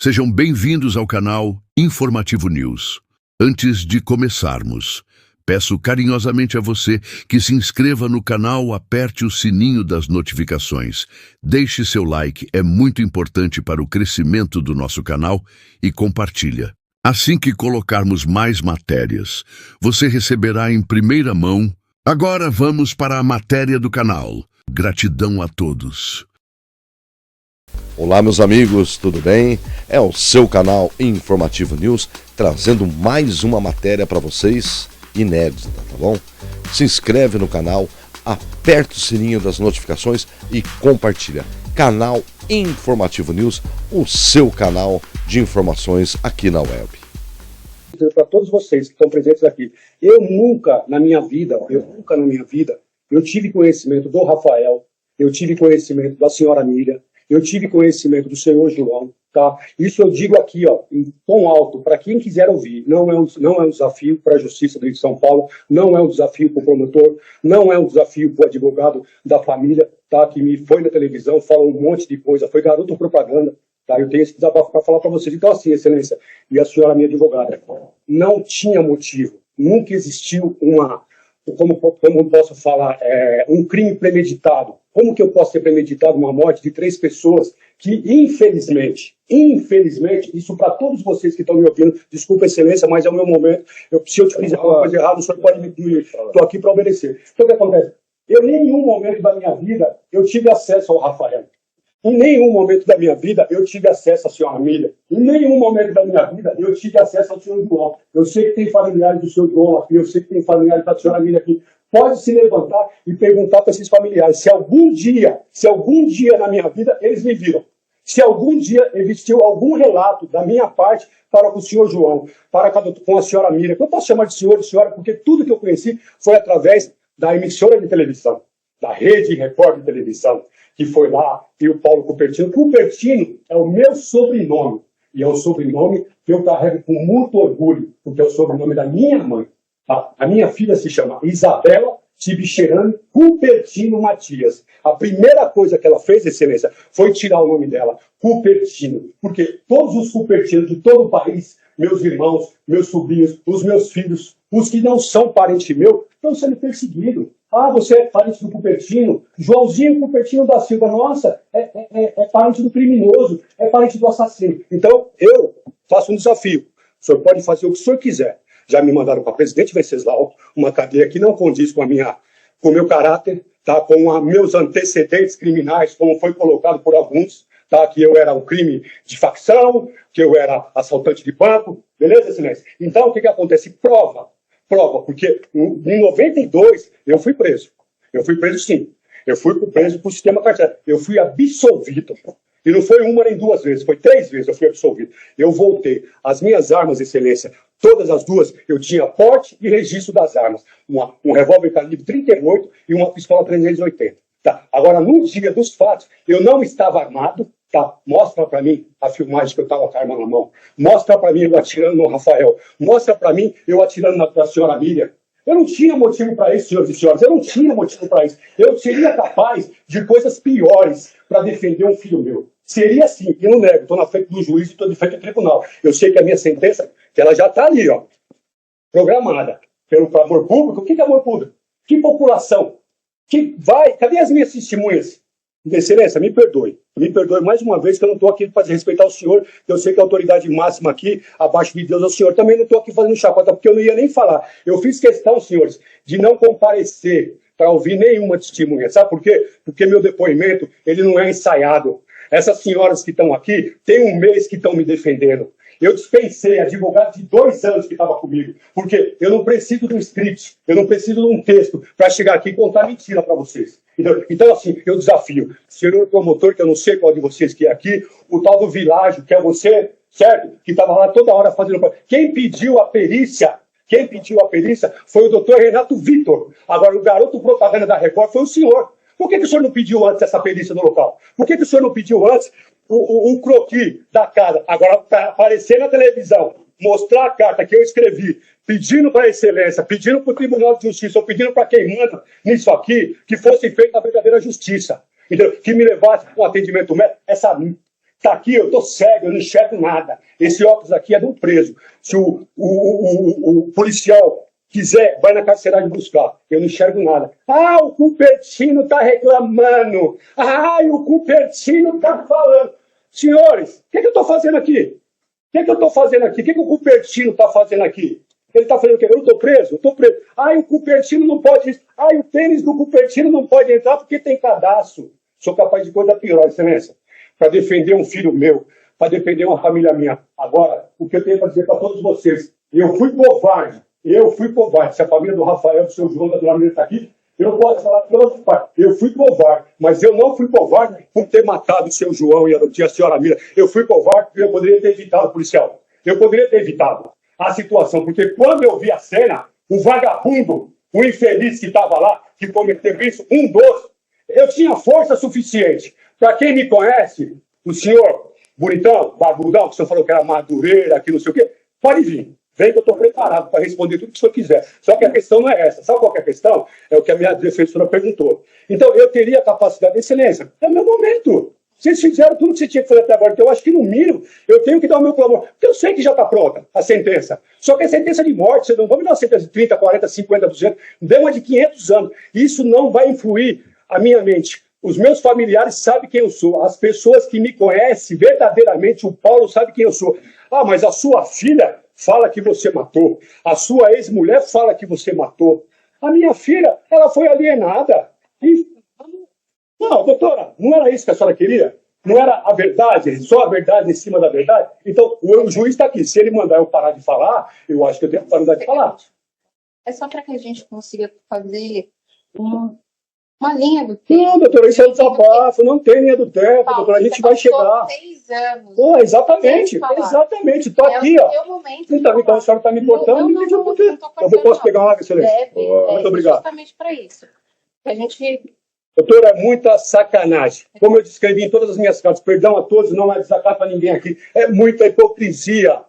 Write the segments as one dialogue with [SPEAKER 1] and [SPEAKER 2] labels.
[SPEAKER 1] Sejam bem-vindos ao canal Informativo News. Antes de começarmos, peço carinhosamente a você que se inscreva no canal, aperte o sininho das notificações, deixe seu like, é muito importante para o crescimento do nosso canal, e compartilha. Assim que colocarmos mais matérias, você receberá em primeira mão. Agora vamos para a matéria do canal. Gratidão a todos.
[SPEAKER 2] Olá, meus amigos, tudo bem? É o seu canal Informativo News trazendo mais uma matéria para vocês inédita, tá bom? Se inscreve no canal, aperta o sininho das notificações e compartilha. Canal Informativo News, o seu canal de informações aqui na web.
[SPEAKER 3] Para todos vocês que estão presentes aqui, eu nunca na minha vida, eu tive conhecimento do Rafael, eu tive conhecimento da senhora Miriam, eu tive conhecimento do senhor João, tá? Isso eu digo aqui, ó, em tom alto, para quem quiser ouvir. Não é um desafio para a Justiça do Rio de São Paulo, não é um desafio para o promotor, não é um desafio para o advogado da família, tá? Que me foi na televisão, falou um monte de coisa, foi garoto propaganda, tá? Eu tenho esse desabafo para falar para vocês. Então, assim, Excelência, e a senhora minha advogada, não tinha motivo, nunca existiu como posso falar, um crime premeditado. Como que eu posso ter premeditado uma morte de 3 pessoas que, infelizmente, isso para todos vocês que estão me ouvindo, desculpa, Excelência, mas é o meu momento, se eu te fizer alguma coisa errada, o senhor pode me punir. Estou aqui para obedecer. Então, o que acontece? Eu, em nenhum momento da minha vida, eu tive acesso ao Rafael. Em nenhum momento da minha vida eu tive acesso à senhora Miriam. Em nenhum momento da minha vida eu tive acesso ao senhor João. Eu sei que tem familiares do senhor João aqui, eu sei que tem familiares da senhora Miriam aqui. Pode se levantar e perguntar para esses familiares se algum dia na minha vida eles me viram. Se algum dia existiu algum relato da minha parte para com o senhor João, para com a senhora Miriam. Eu posso chamar de senhor e senhora porque tudo que eu conheci foi através da emissora de televisão, da Rede Record de televisão, que foi lá, e o Paulo Cupertino. Cupertino é o meu sobrenome, e é o sobrenome que eu carrego com muito orgulho, porque é o sobrenome da minha mãe. Tá? A minha filha se chama Isabela Tibixerani Cupertino Matias. A primeira coisa que ela fez, Excelência, foi tirar o nome dela, Cupertino, porque todos os Cupertinos de todo o país, meus irmãos, meus sobrinhos, os meus filhos, os que não são parente meu, estão sendo perseguidos. Ah, você é parente do Cupertino? Joãozinho Cupertino da Silva, nossa, é parente do criminoso, é parente do assassino. Então, eu faço um desafio. O senhor pode fazer o que o senhor quiser. Já me mandaram para presidente Venceslau, uma cadeia que não condiz com o meu caráter, tá? Com meus antecedentes criminais, como foi colocado por alguns, tá? Que eu era um crime de facção, que eu era assaltante de banco, beleza, Excelência? Então, o que acontece? Prova, porque em 92 eu fui preso. Eu fui preso, sim. Eu fui preso por sistema carcerário. Eu fui absolvido. E não foi uma nem 2 vezes, foi 3 vezes eu fui absolvido. Eu voltei. As minhas armas, Excelência, todas as duas, eu tinha porte e registro das armas. Um revólver calibre 38 e uma pistola 380. Tá. Agora, no dia dos fatos, eu não estava armado. Tá, mostra para mim a filmagem que eu estava com a arma na mão. Mostra para mim eu atirando no Rafael. Mostra para mim eu atirando na senhora Miriam. Eu não tinha motivo para isso, senhores e senhoras. Eu não tinha motivo para isso. Eu seria capaz de coisas piores para defender um filho meu. Seria sim, e não nego. Estou na frente do juiz e estou de frente do tribunal. Eu sei que a minha sentença, que ela já está ali, ó, programada pelo amor público. O que é amor público? Que população? Que vai? Cadê as minhas testemunhas? Excelência, me perdoe mais uma vez que eu não estou aqui para respeitar o senhor, que eu sei que a autoridade máxima aqui, abaixo de Deus, é o senhor. Também não estou aqui fazendo chacota, porque eu não ia nem falar. Eu fiz questão, senhores, de não comparecer para ouvir nenhuma testemunha. Sabe por quê? Porque meu depoimento, ele não é ensaiado. Essas senhoras que estão aqui, tem 1 mês que estão me defendendo. Eu dispensei advogado de 2 anos que estava comigo, porque eu não preciso de um script, eu não preciso de um texto para chegar aqui e contar mentira para vocês. Então, assim, eu desafio, senhor promotor, que eu não sei qual de vocês que é aqui, o tal do Világio, que é você, certo? Que estava lá toda hora fazendo... Quem pediu a perícia foi o doutor Renato Vitor. Agora, o garoto propaganda da Record foi o senhor. Por que o senhor não pediu antes essa perícia no local? Por que o senhor não pediu antes um croquis da casa? Agora, para aparecer na televisão, mostrar a carta que eu escrevi, pedindo para a Excelência, pedindo para o Tribunal de Justiça, ou pedindo para quem manda nisso aqui, que fosse feita a verdadeira justiça. Entendeu? Que me levasse para um atendimento médico. Tá aqui, eu tô cego, eu não enxergo nada. Esse óculos aqui é do preso. Se o policial quiser, vai na carceragem buscar. Eu não enxergo nada. Ah, o Cupertino tá reclamando. Ah, o Cupertino tá falando. Senhores, o que eu tô fazendo aqui? O que eu tô fazendo aqui? O que o Cupertino tá fazendo aqui? Ele tá fazendo o quê? Eu tô preso? Eu tô preso. Ah, o Cupertino não pode... Ah, o tênis do Cupertino não pode entrar porque tem cadastro. Sou capaz de coisa pior, excelência. Para defender um filho meu, para defender uma família minha. Agora, o que eu tenho para dizer para todos vocês, eu fui covarde. Se a família do Rafael, do seu João, da Dona Miriam está aqui, eu posso falar pelo pai. Eu fui covarde, mas eu não fui covarde por ter matado o seu João e a senhora Miriam. Eu fui covarde porque eu poderia ter evitado, policial. Eu poderia ter evitado a situação, porque quando eu vi a cena, o vagabundo, o infeliz que estava lá, que cometeu isso, eu tinha força suficiente. Para quem me conhece, o senhor bonitão, barbudão, que o senhor falou que era madureira, que não sei o quê, pode vir. Vem que eu estou preparado para responder tudo que o senhor quiser. Só que a questão não é essa. Sabe qual que é a questão? É o que a minha defensora perguntou. Então, eu teria capacidade de excelência. É o meu momento. Vocês fizeram tudo que você tinha que fazer até agora. Então, eu acho que, no mínimo, eu tenho que dar o meu clamor. Porque eu sei que já está pronta a sentença. Só que é sentença de morte. Você não vai me dar uma sentença de 30, 40, 50, 200. Dê uma de 500 anos. Isso não vai influir a minha mente. Os meus familiares sabem quem eu sou. As pessoas que me conhecem verdadeiramente, o Paulo sabe quem eu sou. Ah, mas a sua filha fala que você matou. A sua ex-mulher fala que você matou. A minha filha, ela foi alienada. Não, doutora, não era isso que a senhora queria? Não era a verdade, só a verdade em cima da verdade? Então, o juiz está aqui. Se ele mandar eu parar de falar, eu acho que eu tenho que parar de falar.
[SPEAKER 4] É só para que a gente consiga fazer uma linha do tempo.
[SPEAKER 3] Não, doutora, isso é um desabafo, não tem linha do tempo, Paulo, doutora, a gente vai chegar.
[SPEAKER 4] 6 anos.
[SPEAKER 3] Pô, exatamente, tô aqui, ó. Então a senhora está me cortando, me pediu por quê? Eu posso pegar uma água, excelência? Muito obrigado.
[SPEAKER 4] Justamente para isso. A gente...
[SPEAKER 3] Doutora, é muita sacanagem. Como eu descrevi em todas as minhas cartas, perdão a todos, não é desacato para ninguém aqui, é muita hipocrisia,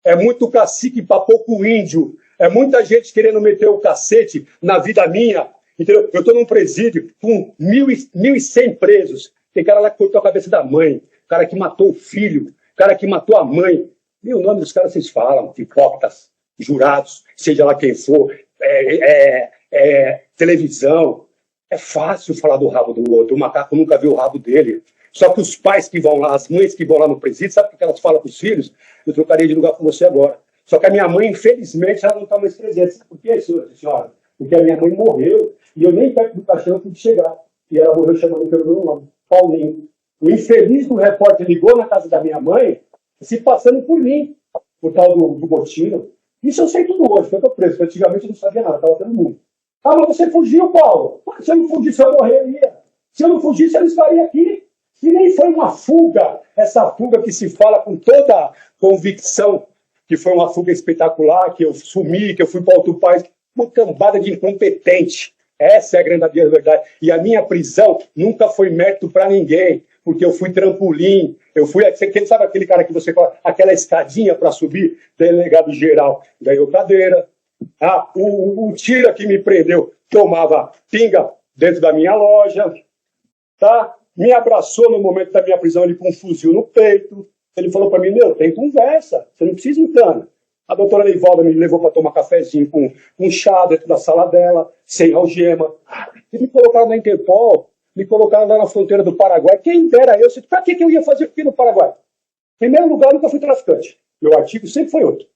[SPEAKER 3] é muito cacique para pouco índio, é muita gente querendo meter o cacete na vida minha. Entendeu? Eu estou num presídio com 1.100 presos. Tem cara lá que cortou a cabeça da mãe, cara que matou o filho, cara que matou a mãe. E o nome dos caras vocês falam, hipócritas, jurados, seja lá quem for, televisão. É fácil falar do rabo do outro. O macaco nunca viu o rabo dele. Só que os pais que vão lá, as mães que vão lá no presídio, sabe o que elas falam para os filhos? Eu trocaria de lugar com você agora. Só que a minha mãe, infelizmente, ela não está mais presente. Sabe por quê, senhora? Porque a minha mãe morreu e eu nem perto do caixão pude chegar. E ela morreu chamando pelo meu nome, Paulinho. O infeliz do repórter ligou na casa da minha mãe, se passando por mim, por tal do Botino. Isso eu sei tudo hoje, que eu estou preso. Antigamente eu não sabia nada, estava todo mundo. Ah, mas você fugiu, Paulo. Se eu não fugisse, eu morreria. Se eu não fugisse, eu não estaria aqui. E nem foi uma fuga, essa fuga que se fala com toda convicção, que foi uma fuga espetacular, que eu sumi, que eu fui para outro país. Uma cambada de incompetente. Essa é a grande verdade. E a minha prisão nunca foi mérito para ninguém, porque eu fui trampolim, sabe aquele cara que você coloca aquela escadinha para subir, delegado geral, ganhou cadeira. Ah, o tira que me prendeu tomava pinga dentro da minha loja, tá? Me abraçou no momento da minha prisão, ele com um fuzil no peito. Ele falou para mim, tem conversa, você não precisa entrar. A doutora Neivalda me levou para tomar cafezinho com chá dentro da sala dela, sem algema. E me colocaram na Interpol, me colocaram lá na fronteira do Paraguai. Quem dera eu, para que eu ia fazer aqui no Paraguai? Em primeiro lugar, eu nunca fui traficante. Meu artigo sempre foi outro.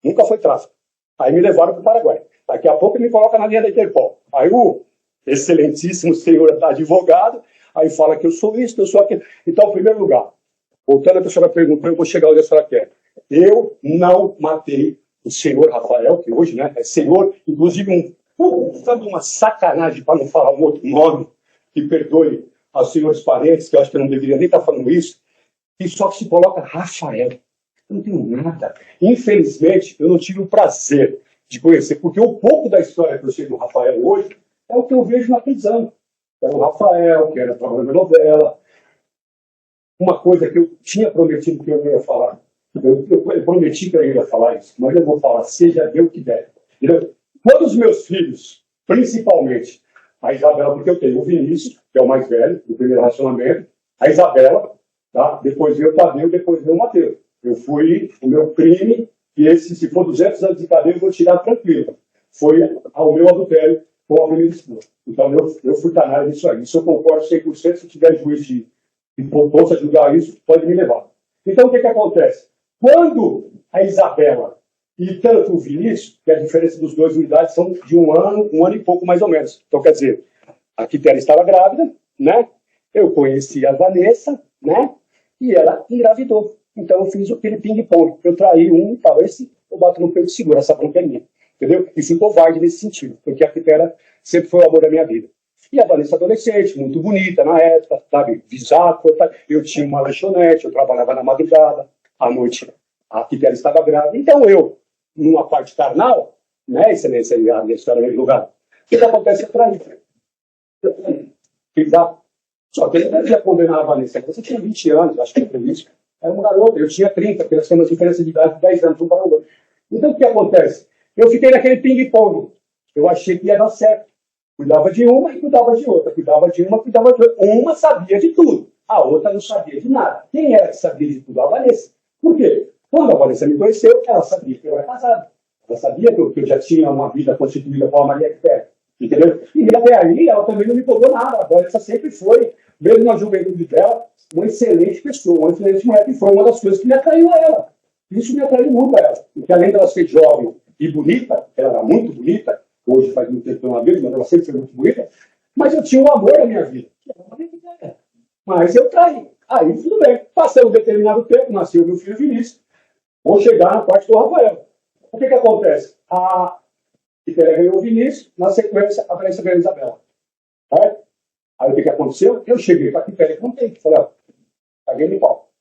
[SPEAKER 3] Nunca foi tráfico. Aí me levaram para o Paraguai. Daqui a pouco me coloca na linha da Interpol. Aí o excelentíssimo senhor advogado, aí fala que eu sou isso, que eu sou aquilo. Então, em primeiro lugar, voltando a senhora perguntou, eu vou chegar onde a senhora quer. Eu não matei o senhor Rafael, que hoje é senhor, inclusive sabe, uma sacanagem, para não falar um outro nome, que perdoe aos senhores parentes, que eu acho que eu não deveria nem estar falando isso, e só que se coloca Rafael. Eu não tenho nada. Infelizmente, eu não tive o prazer de conhecer, porque um pouco da história que eu sei do Rafael hoje é o que eu vejo na prisão. Era o Rafael, que era trabalhando na novela. Uma coisa que eu tinha prometido que eu não ia falar. Eu prometi que eu ia falar isso, mas eu vou falar, seja Deus que der. Todos os meus filhos, principalmente a Isabela, porque eu tenho o Vinícius, que é o mais velho, do primeiro relacionamento, a Isabela, Tá? Depois veio o Tadeu, depois veio o Matheus. Eu fui, o meu crime, e esse, se for 200 anos de cadeia, eu vou tirar tranquilo. Foi ao meu adultério com a primeira esposa. Então, eu fui canalha nisso aí. Isso eu concordo 100%. Se tiver juiz que possa julgar isso, pode me levar. Então, o que acontece? Quando a Isabela e tanto o Vinícius, que a diferença dos dois unidades são de um ano e pouco mais ou menos. Então, quer dizer, a Quitéria estava grávida, né? Eu conheci a Vanessa, né? E ela engravidou. Então, eu fiz aquele ping-pong. Eu traí um, tal, esse, eu bato no peito e seguro, essa bronca é minha. Entendeu? E fui covarde nesse sentido, porque a Quitéria sempre foi o amor da minha vida. E a Vanessa adolescente, muito bonita na época, sabe? Bisaco, eu tinha uma lanchonete, eu trabalhava na madrugada, à noite a Quitéria estava grávida. Então eu, numa parte carnal, né? Excelência, a história no lugar. O que acontece? Eu traí. Só que ele não ia condenar a Vanessa. Você tinha 20 anos, acho que foi isso. Era uma garota, eu tinha 30, porque nós temos uma diferença de idade de 10 anos um para o outro. Então o que acontece? Eu fiquei naquele ping-pong. Eu achei que ia dar certo. Cuidava de uma e cuidava de outra. Cuidava de uma, cuidava de outra. Uma sabia de tudo. A outra não sabia de nada. Quem era que sabia de tudo? A Vanessa. Por quê? Quando a Vanessa me conheceu, ela sabia que eu era casado. Ela sabia que eu já tinha uma vida constituída com a Maria Quitéria. Entendeu? E até aí, ela também não me cobrou nada. A Vanessa sempre foi, mesmo na juventude dela, uma excelente pessoa, uma excelente mulher, que foi uma das coisas que me atraiu a ela. Isso me atraiu muito a ela. Porque além dela ser jovem e bonita, ela era muito bonita, hoje faz muito tempo que eu não a vejo, mas ela sempre foi muito bonita, mas eu tinha um amor na minha vida. Mas eu traí. Aí tudo bem. Passei um determinado tempo, nasceu meu filho Vinícius. Vou chegar na parte do Rafael. O que acontece? A Quitéria ganhou o Vinícius, na sequência, a Vanessa ganhou a Isabela. Certo? Aí o que aconteceu? Eu cheguei para a Quitéria e contei. Falei, ó, caguei no pau.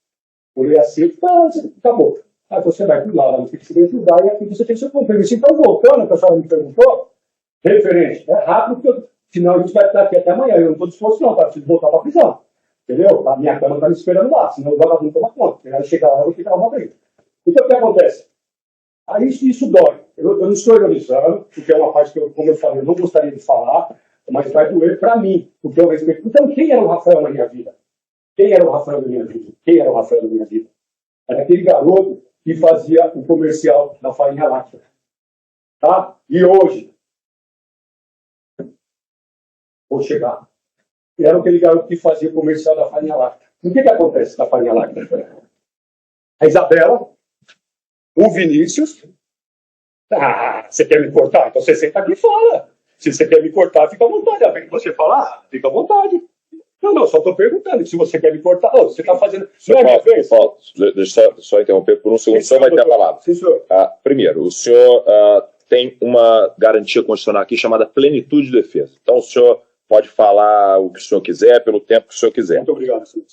[SPEAKER 3] Olhei assim, acabou. Aí você vai para o lado, tem que se ajudar, e aqui você tem seu compromisso. Então, voltando, a pessoa me perguntou, referente, é rápido, porque senão a gente vai estar aqui até amanhã. Eu não estou disposto, não, preciso voltar para a prisão. Entendeu? A minha cama está me esperando lá, senão o vagabundo toma conta. Aí chegar lá, eu vou ficar uma briga. Então, o que acontece? Aí isso dói. Eu não estou ironizando, porque é uma parte que, como eu falei, eu não gostaria de falar, mas vai doer para mim, porque eu respeito. Então, quem era o Rafael na minha vida? Quem era o Rafael da minha vida? Quem era o Rafael da minha vida? Era aquele garoto que fazia o comercial da farinha láctea. Tá? E hoje, vou chegar. Era aquele garoto que fazia o comercial da farinha láctea. O que acontece da farinha láctea? A Isabela, o Vinícius. Ah, você quer me cortar? Então você senta aqui e fala. Se você quer me cortar, fica à vontade. A vez que você falar, fica à vontade. Não, só estou perguntando. Se você quer me cortar, você está fazendo. Não é minha vez?
[SPEAKER 5] Deixa eu só interromper por um segundo, só vai ter a palavra.
[SPEAKER 3] Sim, senhor.
[SPEAKER 5] Primeiro, o senhor tem uma garantia constitucional aqui chamada plenitude de defesa. Então o senhor pode falar o que o senhor quiser, pelo tempo que o senhor quiser.
[SPEAKER 3] Muito obrigado, senhor.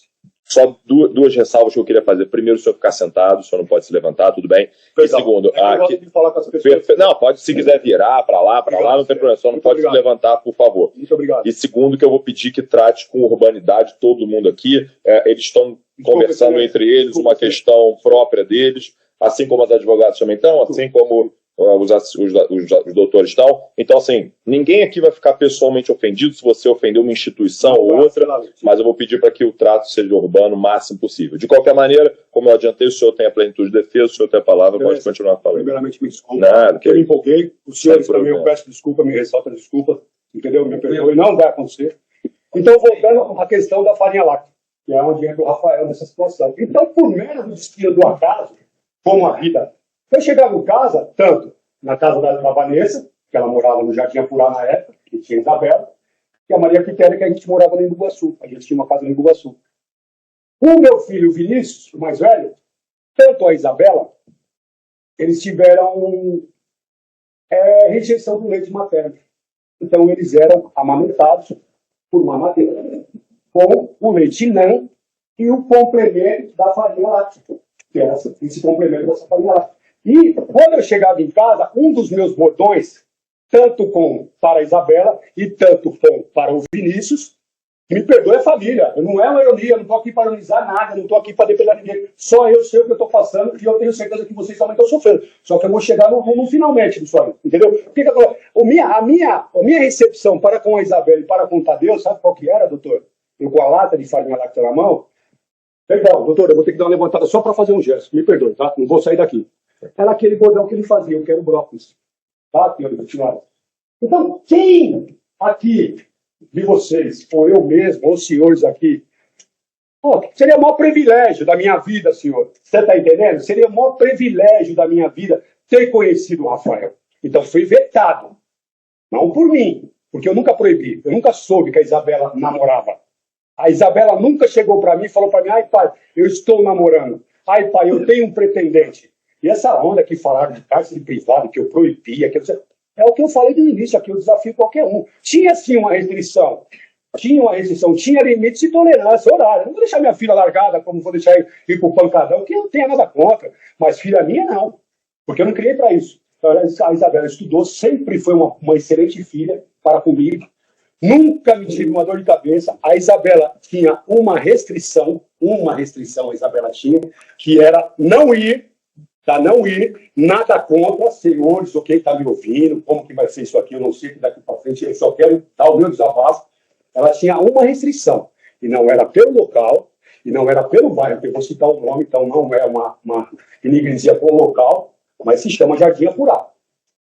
[SPEAKER 5] Só duas ressalvas que eu queria fazer. Primeiro, o senhor ficar sentado, o senhor não pode se levantar, tudo bem.
[SPEAKER 3] Perdão.
[SPEAKER 5] E segundo,
[SPEAKER 3] eu gosto de falar com as pessoas.
[SPEAKER 5] Não, pode, se quiser virar para lá, não tem problema, só não pode se levantar, por favor.
[SPEAKER 3] Muito obrigado.
[SPEAKER 5] E segundo, que eu vou pedir que trate com urbanidade todo mundo aqui. Eles estão conversando entre eles, uma questão própria deles, assim como os advogados também estão, assim como os doutores estão. Então, assim, ninguém aqui vai ficar pessoalmente ofendido se você ofender uma instituição ou outra, mas eu vou pedir para que o trato seja urbano o máximo possível. De qualquer maneira, como eu adiantei, o senhor tem a plenitude de defesa, o senhor tem a palavra, pode continuar falando.
[SPEAKER 3] Primeiramente, me desculpa.
[SPEAKER 5] Nada,
[SPEAKER 3] eu me empolguei. Os senhores também, eu peço desculpa, me ressalta desculpa. Entendeu? Me perdoe, não vai acontecer. Então, voltando à questão da farinha láctea, que é onde entra o Rafael nessa situação. Então, por mero destino do acaso, como a vida. Eu chegava em casa, tanto na casa da Vanessa, que ela morava no Jardim Apurá na época, que tinha Isabela, e a Maria Quitéria, que a gente morava no Iguaçu. A gente tinha uma casa no Iguaçu. O meu filho Vinícius, o mais velho, tanto a Isabela, eles tiveram rejeição do leite materno. Então, eles eram amamentados por uma madeira, com o leite NAN e o complemento da farinha láctea, que era esse complemento dessa farinha láctea. E quando eu chegava em casa, um dos meus bordões, tanto para a Isabela e tanto para o Vinícius, me perdoe a família, não é uma ironia, eu não estou aqui para ironizar nada, não estou aqui para defender ninguém, só eu sei o que eu estou passando e eu tenho certeza que vocês também estão sofrendo. Só que eu vou chegar no finalmente disso aí, entendeu? Porque a minha recepção para com a Isabela e para com o Tadeu, sabe qual que era, doutor? Eu com a lata de farinha láctea na mão, Legal, doutor, eu vou ter que dar uma levantada só para fazer um gesto. Me perdoe, tá? Não vou sair daqui. Era aquele bordão que ele fazia, eu quero brócolis. Tá, senhor continuado. Então, quem aqui de vocês, ou eu mesmo, ou os senhores aqui, seria o maior privilégio da minha vida, senhor. Você está entendendo? Seria o maior privilégio da minha vida ter conhecido o Rafael. Então, fui vetado. Não por mim, porque eu nunca proibi. Eu nunca soube que a Isabela namorava. A Isabela nunca chegou para mim e falou para mim: ai, pai, eu estou namorando. Ai, pai, eu tenho um pretendente. E essa onda que falaram de cárcere privado, que eu proibia, que é o que eu falei no início aqui, eu desafio qualquer um. Tinha sim uma restrição. Tinha limites de tolerância, horário. Não vou deixar minha filha largada, como vou deixar ir pro pancadão, que eu não tenho nada contra. Mas filha minha, não. Porque eu não criei para isso. A Isabela estudou, sempre foi uma excelente filha para comigo. Nunca me tive uma dor de cabeça. A Isabela tinha uma restrição a Isabela tinha, que era não ir, nada contra, senhores, ou quem está me ouvindo, como que vai ser isso aqui, eu não sei, que daqui para frente eu só quero dar o meu desabafo. Ela tinha uma restrição, e não era pelo local, e não era pelo bairro, eu vou citar o nome, então não é uma inimizia com o local, mas se chama Jardim Apurado.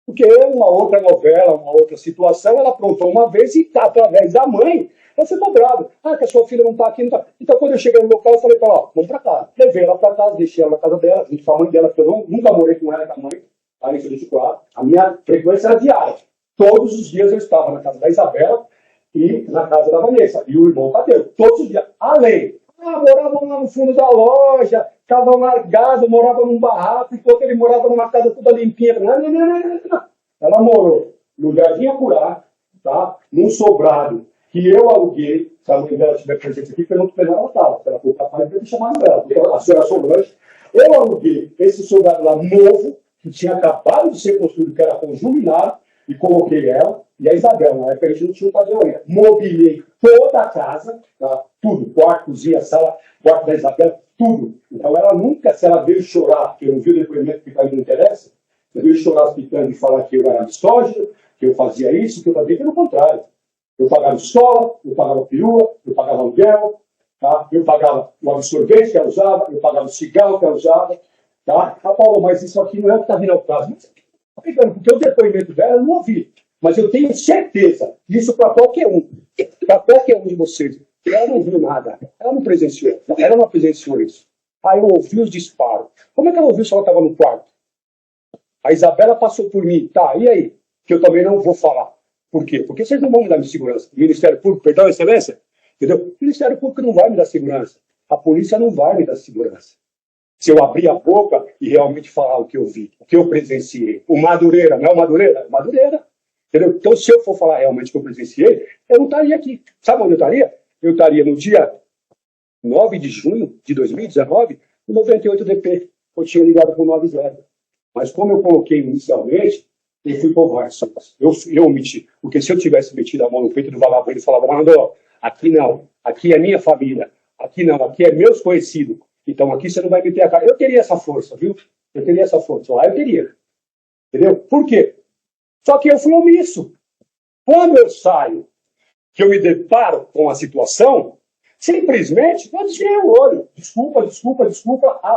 [SPEAKER 3] Porque uma outra novela, uma outra situação, ela aprontou uma vez e, através da mãe, ela foi cobrada. Ah, que a sua filha não está aqui, não está. Então, quando eu cheguei no local, eu falei para ela: vamos para casa. Levei ela para casa, deixei ela na casa dela, junto com a mãe dela, porque eu nunca morei com ela, com a mãe, lá em Feliz de Claro. A minha frequência era diária. Todos os dias eu estava na casa da Isabela e na casa da Vanessa. E o irmão Tadeu. Todos os dias. Além. Moravam lá no fundo da loja, estavam largados, moravam num barraco, enquanto ele morava numa casa toda limpinha. Não. Ela morou no Jardim Apurado, tá? Num sobrado que eu aluguei. Se a mãe dela estiver presente aqui, pergunto para ela estava. Se ela for capaz de chamar ela, porque a senhora Solange. Eu aluguei esse sobrado lá novo, que tinha acabado de ser construído, que era conjuminado, e coloquei ela e a Isabela. Na época a gente não tinha um padrão ainda. Mobilei toda a casa, tá? Tudo, quarto, cozinha, sala, quarto da Isabela, tudo. Então ela nunca, se ela veio chorar, porque eu não vi o depoimento que para mim não interessa, ela veio chorar pitando e falar que eu era misógino, que eu fazia isso, que eu fazia, pelo contrário. Eu pagava escola, eu pagava perua, eu pagava aluguel, tá? Eu pagava o absorvente que ela usava, eu pagava o cigarro que ela usava. Tá? Ah, Paulo, mas isso aqui não é o que está vindo ao caso. Mas, porque o depoimento dela eu não ouvi. Mas eu tenho certeza, isso para qualquer um de vocês, ela não viu nada, ela não presenciou isso. Aí eu ouvi os disparos. Como é que ela ouviu se ela estava no quarto? A Isabela passou por mim, tá, e aí? Que eu também não vou falar. Por quê? Porque vocês não vão me dar segurança. O Ministério Público, perdão, Excelência, entendeu? O Ministério Público não vai me dar segurança. A polícia não vai me dar segurança. Se eu abrir a boca e realmente falar o que eu vi, o que eu presenciei. O Madureira, não é o Madureira? É Madureira. Entendeu? Então, se eu for falar realmente o que eu presenciei, eu não estaria aqui. Sabe onde eu estaria? Eu estaria no dia 9 de junho de 2019, no 98 DP. Eu tinha ligado com o 90. Mas como eu coloquei inicialmente, eu fui covarde. Eu omiti. Porque se eu tivesse metido a mão no peito do vagabundo e falava: Mano, aqui não, aqui é minha família, aqui não, aqui é meus conhecidos. Então aqui você não vai meter a cara. Eu teria essa força, viu? Eu teria essa força. Lá eu teria. Entendeu? Por quê? Só que eu fui omisso. Quando eu saio, que eu me deparo com a situação, simplesmente eu desviei o olho. Desculpa.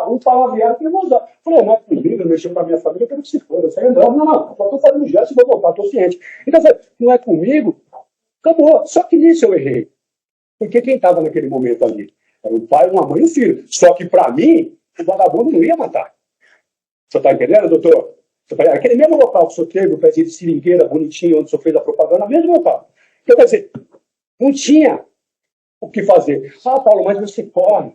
[SPEAKER 3] Um palavreado que eu vou usar. Falei: não é comigo, mexeu com a minha família, eu quero que se for. Eu saí andando. Não. Só estou fazendo gesto e vou voltar, estou ciente. Então eu falei: não é comigo? Acabou. Só que nisso eu errei. Porque quem estava naquele momento ali? Era o pai, uma mãe e um filho. Só que para mim, o vagabundo não ia matar. Você está entendendo, doutor? Aquele mesmo local que o senhor teve, o pezinho de seringueira bonitinho, onde o senhor fez a propaganda, mesmo local. Então, quer dizer, não tinha o que fazer. Ah, Paulo, mas você corre.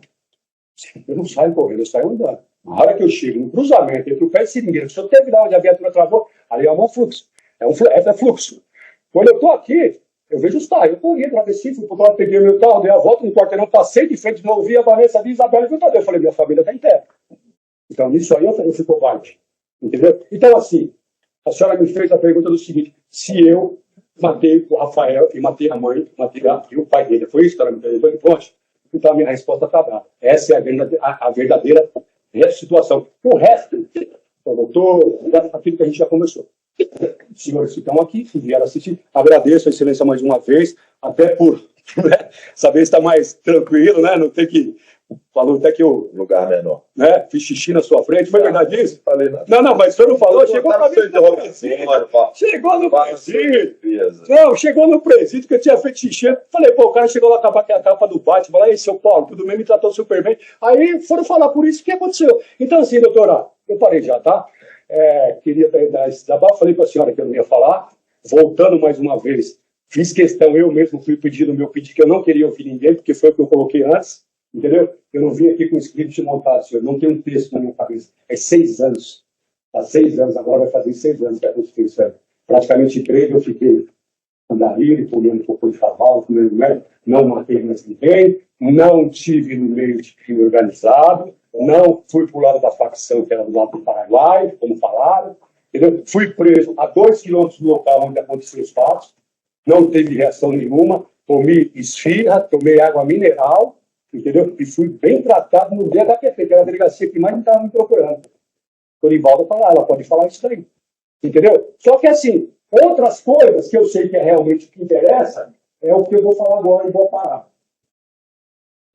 [SPEAKER 3] Eu não saio correndo, eu saio andando. Na hora que eu chego no cruzamento entre o pé de seringueira, o senhor teve lá onde a viatura travou, ali é um fluxo. É fluxo. Quando eu estou aqui, eu vejo os carros. Eu corri, atravessei, fui para o lado, peguei meu carro, dei a volta no quarteirão, passei de frente, não ouvi a Vanessa, a Isabela e o Tadeu. Eu falei: minha família está em pé. Então, nisso aí eu fui covarde. Entendeu? Então, assim, a senhora me fez a pergunta do seguinte: se eu matei o Rafael e matei a mãe, e o pai dele, foi isso que ela me perguntou de ponte? Então a minha resposta está dada. Essa é a verdadeira situação. O resto, doutor, aquilo que a gente já conversou. Os senhores que estão aqui, que vieram assistir, agradeço a excelência mais uma vez, até por saber estar mais tranquilo, né? Não ter que falou até que eu
[SPEAKER 5] Lugar menor.
[SPEAKER 3] fiz xixi na sua frente, foi verdade isso?
[SPEAKER 5] Falei nada.
[SPEAKER 3] Não, mas o senhor não falou, chegou pra mim. Chegou no presídio. Não, chegou no presídio que eu tinha feito xixi. Falei, pô, o cara chegou lá com a capa do Batman, falei, ei, seu Paulo, tudo bem, me tratou super bem. Aí foram falar por isso, o que aconteceu? Então, assim, doutora, eu parei já, tá? Queria dar esse desabafo, falei pra senhora que eu não ia falar. Voltando mais uma vez, fiz questão, eu mesmo fui pedir no meu pedido que eu não queria ouvir ninguém, porque foi o que eu coloquei antes, entendeu? Eu não vim aqui com o script montado, senhor, não tem um texto na minha cabeça. É 6 anos. Há 6 anos, agora vai fazer 6 anos que aconteceu isso. Praticamente 3 eu fiquei andarilho, pulando cocô de cavalo, comendo merda, não matei mais ninguém, não tive no meio de crime organizado, não fui pro lado da facção que era do lado do Paraguai, como falaram, entendeu? Fui preso a 2 quilômetros do local onde aconteceu os fatos, não teve reação nenhuma, tomei esfirra, tomei água mineral, entendeu? E fui bem tratado no DHPP, que era a delegacia que mais me estava me procurando. Dorivalda falar, ela pode falar isso daí, entendeu? Só que assim, outras coisas que eu sei que é realmente o que interessa, é o que eu vou falar agora e vou parar.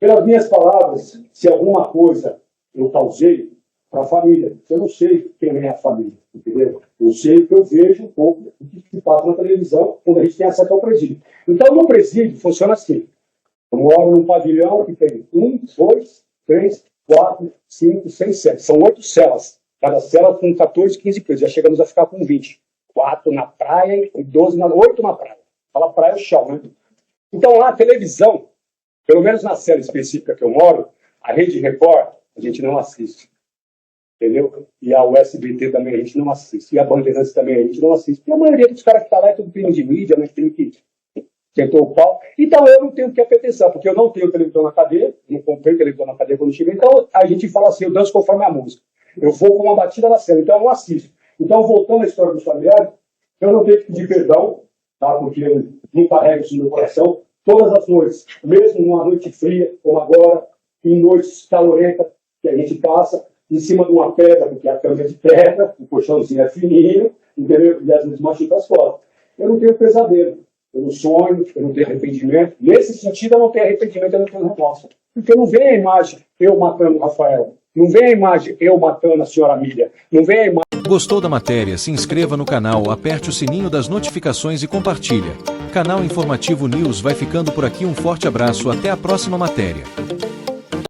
[SPEAKER 3] Pelas minhas palavras, se alguma coisa eu causei para a família, eu não sei quem é a família, entendeu? Eu sei que eu vejo um pouco o que se passa na televisão quando a gente tem acesso ao presídio. Então, no presídio funciona assim. Eu moro num pavilhão que tem 1, 2, 3, 4, 5, 6, 7. São 8 celas. Cada cela com 14, 15 presos. Já chegamos a ficar com 20. 4 na praia e 8 na praia. Fala praia é o chão, né? Então, lá a televisão, pelo menos na cela específica que eu moro, a Rede Record, a gente não assiste. Entendeu? E a USBT também a gente não assiste. E a Bandeirantes também a gente não assiste. E a maioria dos caras que tá lá é tudo primo de mídia, né? Que tentou o pau. Então eu não tenho que apetecer, porque eu não tenho televisão na cadeia, não comprei televisão na cadeia quando cheguei. Então a gente fala assim, eu danço conforme a música. Eu vou com uma batida na cena, então eu não assisto. Então, voltando à história dos familiares, eu não tenho que pedir perdão, tá? Porque eu não carrego isso no meu coração. Todas as noites, mesmo numa noite fria, como agora, em noites calorentas, que a gente passa, em cima de uma pedra, porque a cama é de pedra, o colchãozinho é fininho, entendeu? E às vezes machuca as costas. Eu não tenho pesadelo, eu não sonho, eu não tenho arrependimento. Nesse sentido, eu não tenho arrependimento, eu não tenho remorso. Porque não vem a imagem eu matando o Rafael, não vem a imagem eu matando a senhora Mília, não vem a imagem...
[SPEAKER 6] Gostou da matéria? Se inscreva no canal, aperte o sininho das notificações e compartilha. Canal Informativo News vai ficando por aqui, um forte abraço, até a próxima matéria.